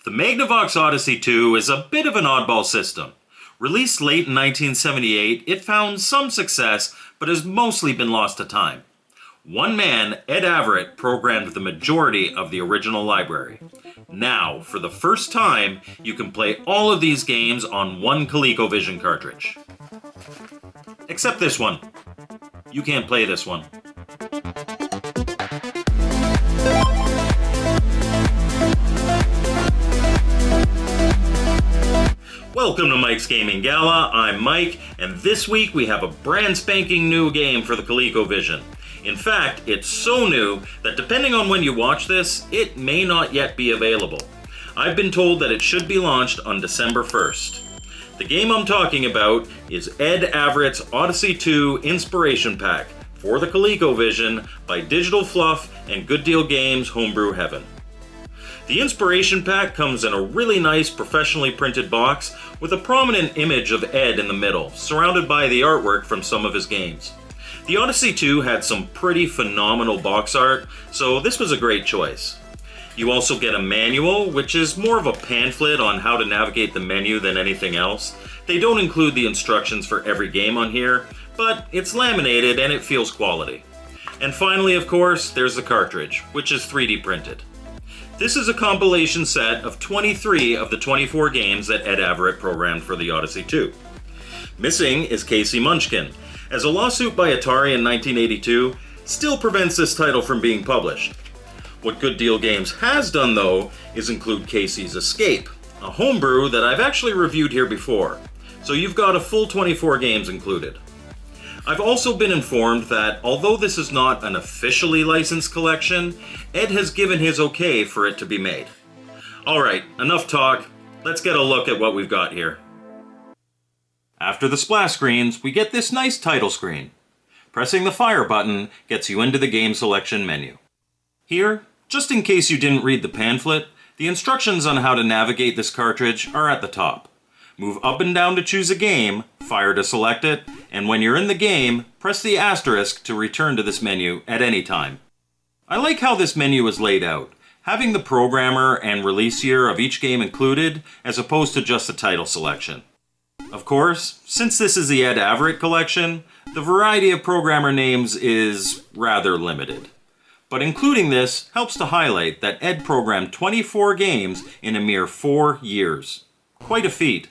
The Magnavox Odyssey2 is a bit of an oddball system. Released late in 1978, it found some success, but has mostly been lost to time. One man, Ed Averett, programmed the majority of the original library. Now, for the first time, you can play all of these games on one Colecovision cartridge. Except this one. You can't play this one. Welcome to Mike's Gaming Gala. I'm Mike, and this week we have a brand spanking new game for the Colecovision. In fact, it's so new that depending on when you watch this, it may not yet be available. I've been told that it should be launched on December 1st. The game I'm talking about is Ed Averett's Odyssey2 Inspiration Pack for the Colecovision by Digital Fluff and Good Deal Games Homebrew Heaven. The Inspiration Pack comes in a really nice professionally printed box with a prominent image of Ed in the middle, surrounded by the artwork from some of his games. The Odyssey2 had some pretty phenomenal box art, so this was a great choice. You also get a manual, which is more of a pamphlet on how to navigate the menu than anything else. They don't include the instructions for every game on here, but it's laminated and it feels quality. And finally, of course, there's the cartridge, which is 3D printed. This is a compilation set of 23 of the 24 games that Ed Averett programmed for the Odyssey2. Missing is Casey Munchkin, as a lawsuit by Atari in 1982 still prevents this title from being published. What Good Deal Games has done, though, is include Casey's Escape, a homebrew that I've actually reviewed here before, so you've got a full 24 games included. I've also been informed that although this is not an officially licensed collection, Ed has given his okay for it to be made. Alright, enough talk, let's get a look at what we've got here. After the splash screens, we get this nice title screen. Pressing the fire button gets you into the game selection menu. Here, just in case you didn't read the pamphlet, the instructions on how to navigate this cartridge are at the top. Move up and down to choose a game, fire to select it, and when you're in the game, press the asterisk to return to this menu at any time. I like how this menu is laid out, having the programmer and release year of each game included, as opposed to just the title selection. Of course, since this is the Ed Averett collection, the variety of programmer names is rather limited. But including this helps to highlight that Ed programmed 24 games in a mere 4 years. Quite a feat.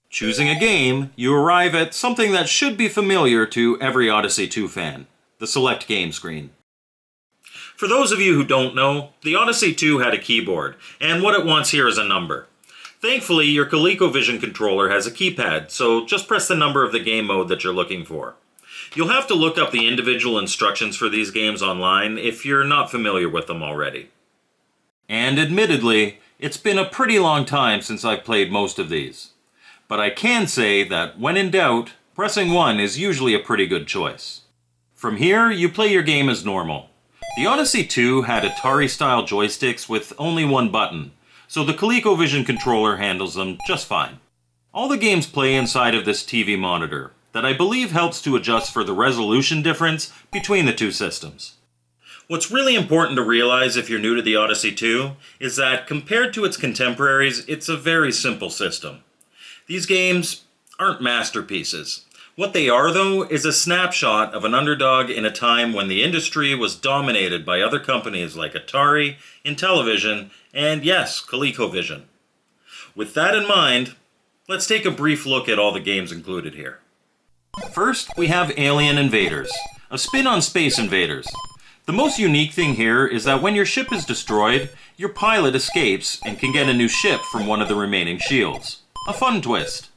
Choosing a game, you arrive at something that should be familiar to every Odyssey2 fan, the Select Game screen. For those of you who don't know, the Odyssey2 had a keyboard, and what it wants here is a number. Thankfully, your Colecovision controller has a keypad, so just press the number of the game mode that you're looking for. You'll have to look up the individual instructions for these games online if you're not familiar with them already. And admittedly, it's been a pretty long time since I've played most of these. But I can say that when in doubt, pressing 1 is usually a pretty good choice. From here, you play your game as normal. The Odyssey2 had Atari-style joysticks with only one button, so the Colecovision controller handles them just fine. All the games play inside of this TV monitor, that I believe helps to adjust for the resolution difference between the two systems. What's really important to realize if you're new to the Odyssey2 is that compared to its contemporaries, it's a very simple system. These games aren't masterpieces. What they are, though, is a snapshot of an underdog in a time when the industry was dominated by other companies like Atari, Intellivision, and yes, Colecovision. With that in mind, let's take a brief look at all the games included here. First, we have Alien Invaders, a spin on Space Invaders. The most unique thing here is that when your ship is destroyed, your pilot escapes and can get a new ship from one of the remaining shields. A fun twist.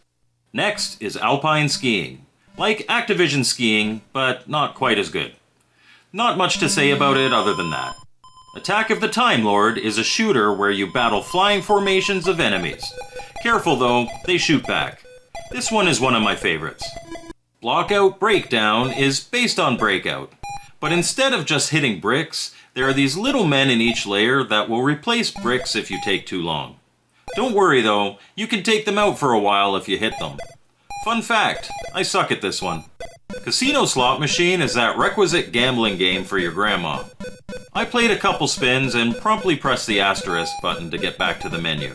Next is Alpine Skiing. Like Activision Skiing, but not quite as good. Not much to say about it other than that. Attack of the Time Lord is a shooter where you battle flying formations of enemies. Careful though, they shoot back. This one is one of my favorites. Blockout Breakdown is based on Breakout, but instead of just hitting bricks, there are these little men in each layer that will replace bricks if you take too long. Don't worry though, you can take them out for a while if you hit them. Fun fact, I suck at this one. Casino Slot Machine is that requisite gambling game for your grandma. I played a couple spins and promptly pressed the asterisk button to get back to the menu.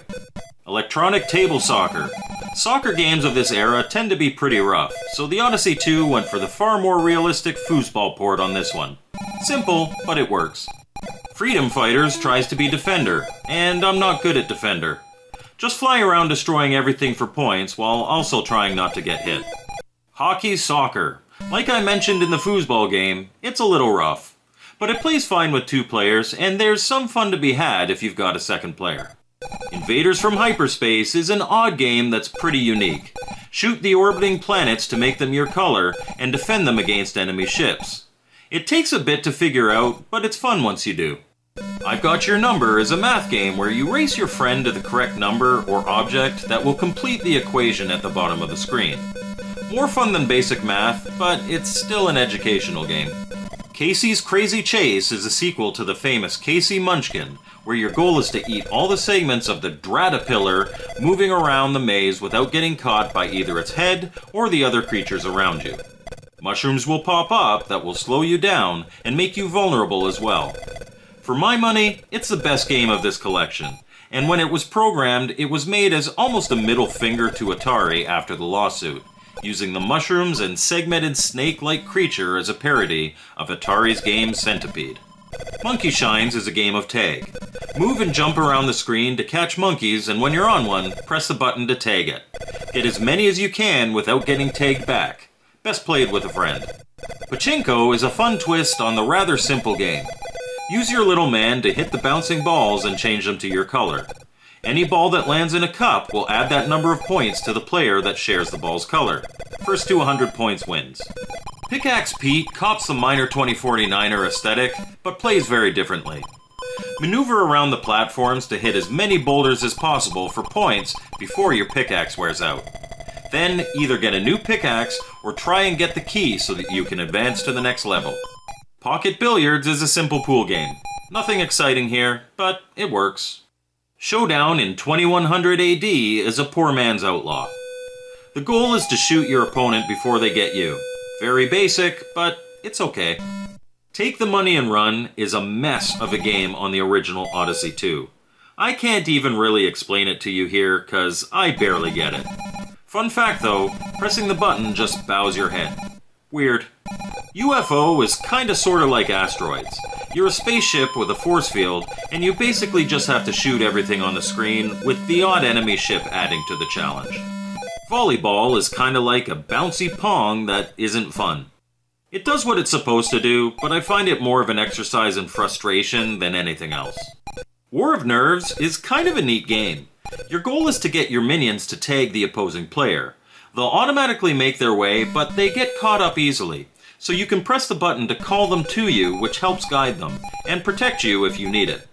Electronic table soccer. Soccer games of this era tend to be pretty rough, so the Odyssey 2 went for the far more realistic foosball port on this one. Simple, but it works. Freedom Fighters tries to be Defender, and I'm not good at Defender. Just fly around destroying everything for points while also trying not to get hit. Hockey Soccer. Like I mentioned in the foosball game, it's a little rough. But it plays fine with 2 players, and there's some fun to be had if you've got a second player. Invaders from Hyperspace is an odd game that's pretty unique. Shoot the orbiting planets to make them your color, and defend them against enemy ships. It takes a bit to figure out, but it's fun once you do. I've Got Your Number is a math game where you race your friend to the correct number or object that will complete the equation at the bottom of the screen. More fun than basic math, but it's still an educational game. Casey's Crazy Chase is a sequel to the famous Casey Munchkin, where your goal is to eat all the segments of the Dratapillar moving around the maze without getting caught by either its head or the other creatures around you. Mushrooms will pop up that will slow you down and make you vulnerable as well. For my money, it's the best game of this collection, and when it was programmed, it was made as almost a middle finger to Atari after the lawsuit, using the mushrooms and segmented snake-like creature as a parody of Atari's game Centipede. Monkey Shines is a game of tag. Move and jump around the screen to catch monkeys, and when you're on one, press the button to tag it. Get as many as you can without getting tagged back. Best played with a friend. Pachinko is a fun twist on the rather simple game. Use your little man to hit the bouncing balls and change them to your color. Any ball that lands in a cup will add that number of points to the player that shares the ball's color. First to 100 points wins. Pickaxe Pete cops the Miner 2049er aesthetic, but plays very differently. Maneuver around the platforms to hit as many boulders as possible for points before your pickaxe wears out. Then either get a new pickaxe or try and get the key so that you can advance to the next level. Pocket Billiards is a simple pool game. Nothing exciting here, but it works. Showdown in 2100 AD is a poor man's outlaw. The goal is to shoot your opponent before they get you. Very basic, but it's okay. Take the Money and Run is a mess of a game on the original Odyssey 2. I can't even really explain it to you here, cause I barely get it. Fun fact though, pressing the button just bows your head. Weird. UFO is kinda sorta like Asteroids. You're a spaceship with a force field, and you basically just have to shoot everything on the screen, with the odd enemy ship adding to the challenge. Volleyball is kinda like a bouncy Pong that isn't fun. It does what it's supposed to do, but I find it more of an exercise in frustration than anything else. War of Nerves is kind of a neat game. Your goal is to get your minions to tag the opposing player. They'll automatically make their way, but they get caught up easily, so you can press the button to call them to you, which helps guide them, and protect you if you need it.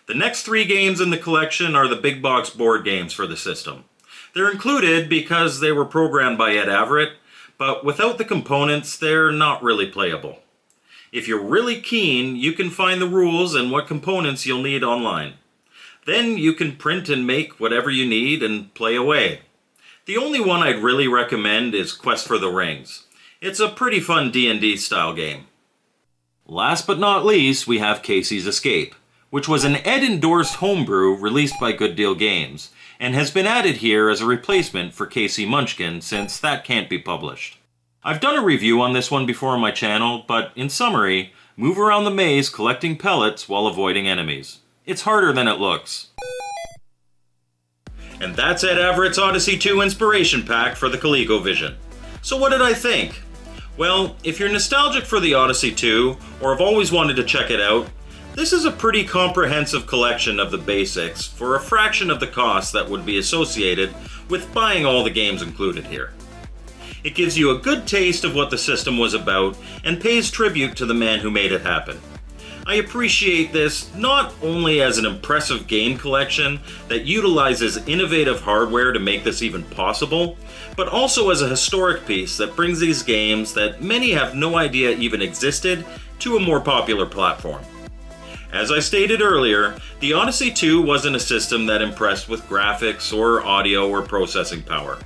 The next 3 games in the collection are the big box board games for the system. They're included because they were programmed by Ed Averett, but without the components, they're not really playable. If you're really keen, you can find the rules and what components you'll need online. Then you can print and make whatever you need and play away. The only one I'd really recommend is Quest for the Rings. It's a pretty fun D&D style game. Last but not least, we have Casey's Escape, which was an Ed-endorsed homebrew released by Good Deal Games, and has been added here as a replacement for Casey Munchkin since that can't be published. I've done a review on this one before on my channel, but in summary, move around the maze collecting pellets while avoiding enemies. It's harder than it looks. And that's Ed Averett's Odyssey 2 Inspiration Pack for the ColecoVision. So what did I think? Well, if you're nostalgic for the Odyssey 2, or have always wanted to check it out, this is a pretty comprehensive collection of the basics for a fraction of the cost that would be associated with buying all the games included here. It gives you a good taste of what the system was about and pays tribute to the man who made it happen. I appreciate this not only as an impressive game collection that utilizes innovative hardware to make this even possible, but also as a historic piece that brings these games that many have no idea even existed to a more popular platform. As I stated earlier, the Odyssey 2 wasn't a system that impressed with graphics or audio or processing power,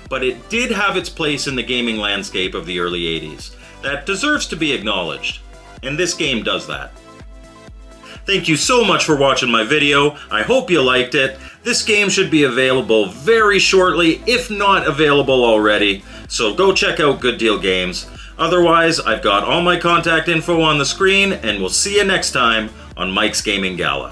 but it did have its place in the gaming landscape of the early 80s that deserves to be acknowledged, and this game does that. Thank you so much for watching my video. I hope you liked it. This game should be available very shortly, if not available already. So go check out Good Deal Games. Otherwise, I've got all my contact info on the screen, and we'll see you next time on Mike's Gaming Gala.